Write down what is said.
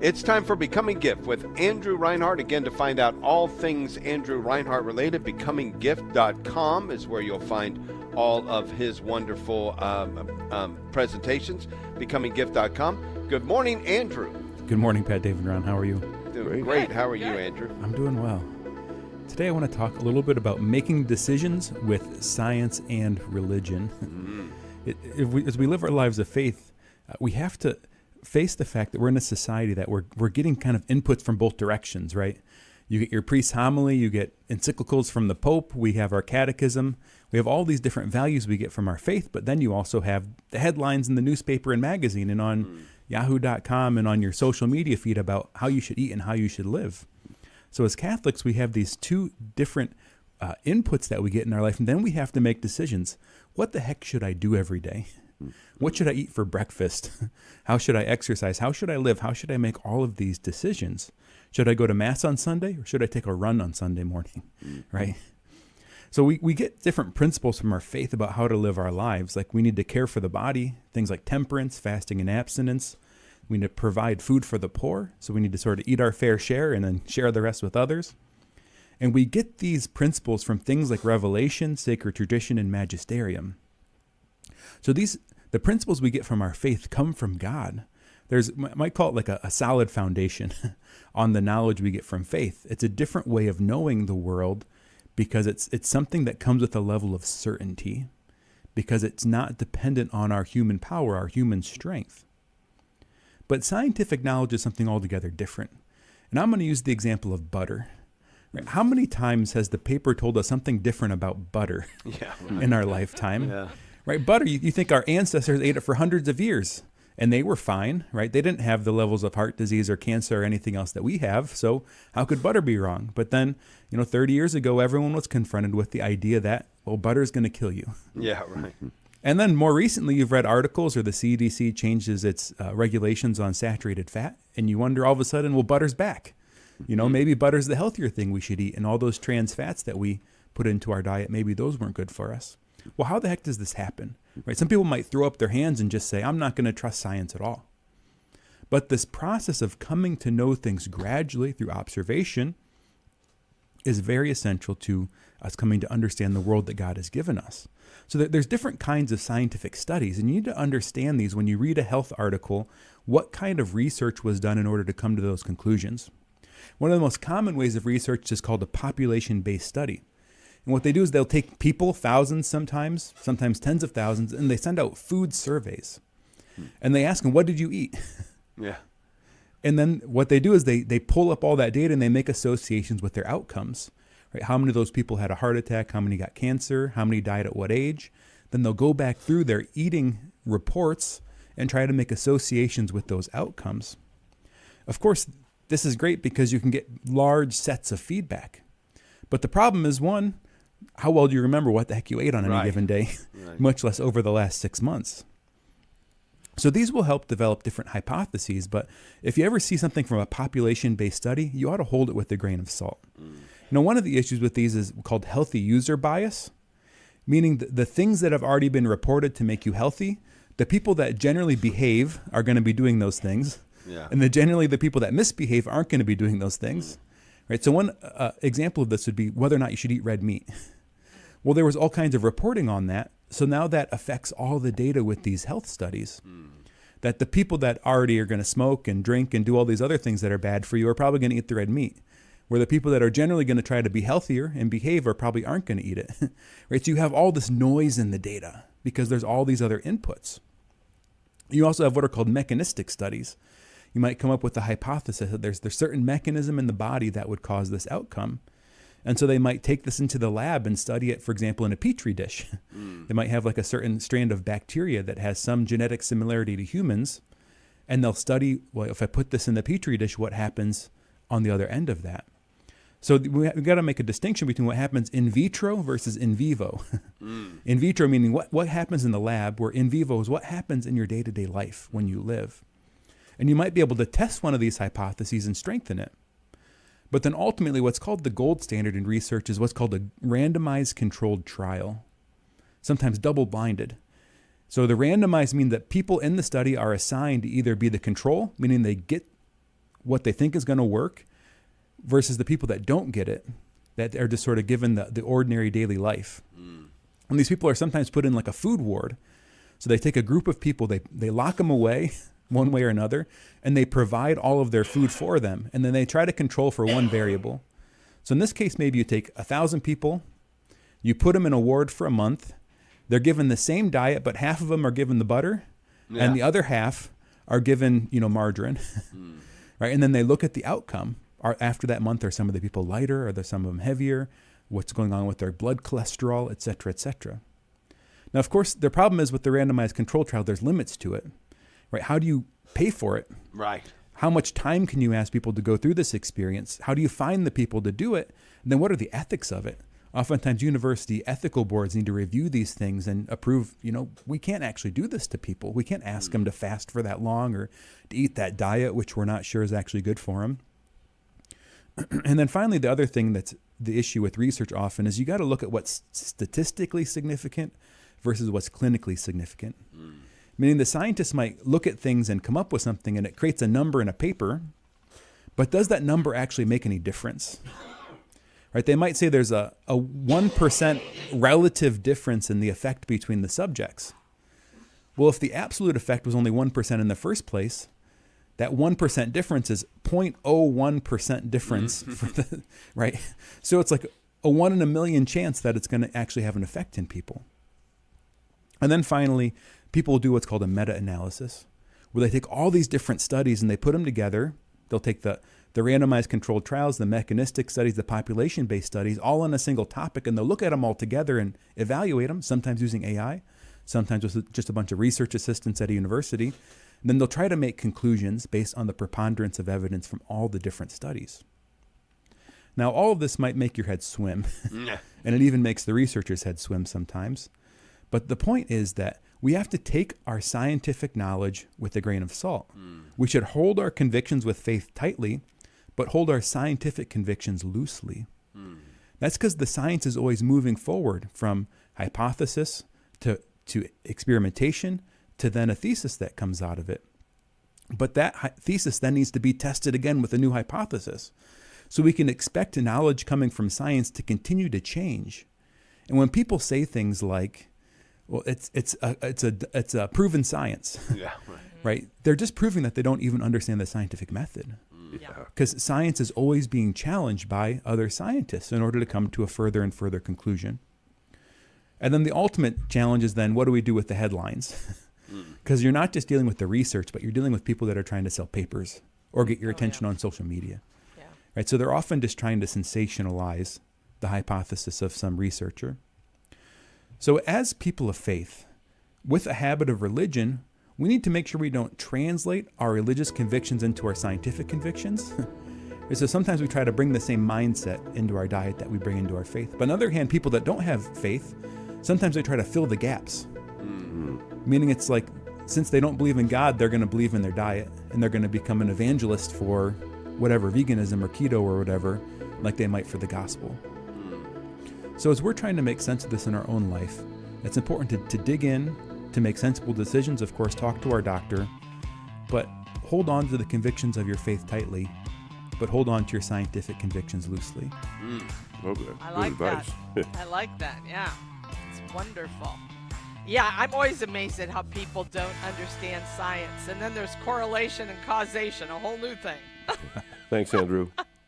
It's time for Becoming Gift with Andrew Reinhart. Again, to find out all things Andrew Reinhart related, becominggift.com is where you'll find all of his wonderful presentations, becominggift.com. Good morning, Andrew. Good morning, Pat, David, Ron. How are you? Doing great. How are you, Andrew? I'm doing well. Today I want to talk a little bit about making decisions with science and religion. As we live our lives of faith, we have to face the fact that we're in a society that we're getting kind of inputs from both directions, right? You get your priest's homily, you get encyclicals from the Pope, we have our catechism, we have all these different values we get from our faith, but then you also have the headlines in the newspaper and magazine and on yahoo.com and on your social media feed about how you should eat and how you should live. So as Catholics, we have these two different inputs that we get in our life, and then we have to make decisions. What the heck should I do every day? What should I eat for breakfast? How should I exercise? How should I live? How should I make all of these decisions? Should I go to Mass on Sunday or should I take a run on Sunday morning, right? So we get different principles from our faith about how to live our lives. Like we need to care for the body, things like temperance, fasting, and abstinence. We need to provide food for the poor. So we need to sort of eat our fair share and then share the rest with others. And we get these principles from things like Revelation, sacred tradition, and magisterium. So the principles we get from our faith come from God. I might call it like a solid foundation on the knowledge we get from faith. It's a different way of knowing the world because it's something that comes with a level of certainty because it's not dependent on our human power, our human strength. But scientific knowledge is something altogether different. And I'm going to use the example of butter. Right? How many times has the paper told us something different about butter in our lifetime? Yeah. Right, butter, you think our ancestors ate it for hundreds of years, and they were fine, right? They didn't have the levels of heart disease or cancer or anything else that we have, so how could butter be wrong? But then, 30 years ago, everyone was confronted with the idea that, well, butter's going to kill you. Yeah, right. And then more recently, you've read articles or the CDC changes its regulations on saturated fat, and you wonder all of a sudden, well, butter's back. Maybe butter's the healthier thing we should eat, and all those trans fats that we put into our diet, maybe those weren't good for us. Well, how the heck does this happen? Right? Some people might throw up their hands and just say, I'm not going to trust science at all. But this process of coming to know things gradually through observation is very essential to us coming to understand the world that God has given us. So there's different kinds of scientific studies, and you need to understand these when you read a health article, what kind of research was done in order to come to those conclusions. One of the most common ways of research is called a population-based study. And what they do is they'll take people, thousands sometimes tens of thousands, and they send out food surveys. And they ask them, what did you eat? Yeah. And then what they do is they pull up all that data and they make associations with their outcomes. Right? How many of those people had a heart attack? How many got cancer? How many died at what age? Then they'll go back through their eating reports and try to make associations with those outcomes. Of course, this is great because you can get large sets of feedback. But the problem is, one, how well do you remember what the heck you ate on any given day, much less over the last 6 months? So these will help develop different hypotheses, but if you ever see something from a population-based study, you ought to hold it with a grain of salt. One of the issues with these is called healthy user bias, meaning the things that have already been reported to make you healthy, the people that generally behave are going to be doing those things, and generally the people that misbehave aren't going to be doing those things. Right, so one example of this would be whether or not you should eat red meat. Well, there was all kinds of reporting on that. So now that affects all the data with these health studies. That the people that already are going to smoke and drink and do all these other things that are bad for you are probably going to eat the red meat. Where the people that are generally going to try to be healthier and behave are probably aren't going to eat it. Right, so you have all this noise in the data because there's all these other inputs. You also have what are called mechanistic studies. You might come up with the hypothesis that there's certain mechanism in the body that would cause this outcome. And so they might take this into the lab and study it, for example, in a petri dish. They might have like a certain strand of bacteria that has some genetic similarity to humans. And they'll study, well, if I put this in the petri dish, what happens on the other end of that? So we've got to make a distinction between what happens in vitro versus in vivo. In vitro meaning what happens in the lab, where in vivo is what happens in your day-to-day life when you live. And you might be able to test one of these hypotheses and strengthen it. But then ultimately what's called the gold standard in research is what's called a randomized controlled trial, sometimes double-blinded. So the randomized mean that people in the study are assigned to either be the control, meaning they get what they think is going to work versus the people that don't get it, that are just sort of given the ordinary daily life. And these people are sometimes put in like a food ward. So they take a group of people, they lock them away one way or another, and they provide all of their food for them. And then they try to control for one variable. So in this case, maybe you take 1,000 people, you put them in a ward for a month. They're given the same diet, but half of them are given the butter, and the other half are given, margarine, right? And then they look at the outcome. After that month, are some of the people lighter? Are there some of them heavier? What's going on with their blood cholesterol, et cetera, et cetera. Now, of course, the problem is with the randomized control trial, there's limits to it, right? How do you pay for it? Right. How much time can you ask people to go through this experience? How do you find the people to do it? And then what are the ethics of it? Oftentimes, university ethical boards need to review these things and approve, we can't actually do this to people. We can't ask them to fast for that long or to eat that diet, which we're not sure is actually good for them. And then finally, the other thing that's the issue with research often is you got to look at what's statistically significant versus what's clinically significant. Meaning the scientists might look at things and come up with something and it creates a number in a paper, but does that number actually make any difference? Right? They might say there's a 1% relative difference in the effect between the subjects. Well, if the absolute effect was only 1% in the first place, that 1% difference is 0.01% difference, right? So it's like a 1 in a million chance that it's going to actually have an effect in people. And then finally, people will do what's called a meta-analysis, where they take all these different studies and they put them together. They'll take the randomized controlled trials, the mechanistic studies, the population-based studies, all on a single topic, and they'll look at them all together and evaluate them, sometimes using AI, sometimes with just a bunch of research assistants at a university. And then they'll try to make conclusions based on the preponderance of evidence from all the different studies. Now, all of this might make your head swim, and it even makes the researcher's head swim sometimes. But the point is that we have to take our scientific knowledge with a grain of salt. We should hold our convictions with faith tightly, but hold our scientific convictions loosely. That's because the science is always moving forward from hypothesis to experimentation to then a thesis that comes out of it. But that thesis then needs to be tested again with a new hypothesis. So we can expect knowledge coming from science to continue to change. And when people say things like, well, it's a proven science, right? They're just proving that they don't even understand the scientific method. Because science is always being challenged by other scientists in order to come to a further and further conclusion. And then the ultimate challenge is then, what do we do with the headlines? Because you're not just dealing with the research, but you're dealing with people that are trying to sell papers or get your attention on social media. Right? So they're often just trying to sensationalize the hypothesis of some researcher. So as people of faith, with a habit of religion, we need to make sure we don't translate our religious convictions into our scientific convictions. So sometimes we try to bring the same mindset into our diet that we bring into our faith. But on the other hand, people that don't have faith, sometimes they try to fill the gaps. Meaning it's like, since they don't believe in God, they're going to believe in their diet, and they're going to become an evangelist for whatever, veganism or keto or whatever, like they might for the gospel. So as we're trying to make sense of this in our own life, it's important to dig in, to make sensible decisions, of course, talk to our doctor, but hold on to the convictions of your faith tightly, but hold on to your scientific convictions loosely. Okay. I like that. I like that, yeah. It's wonderful. Yeah, I'm always amazed at how people don't understand science. And then there's correlation and causation, a whole new thing. Thanks, Andrew.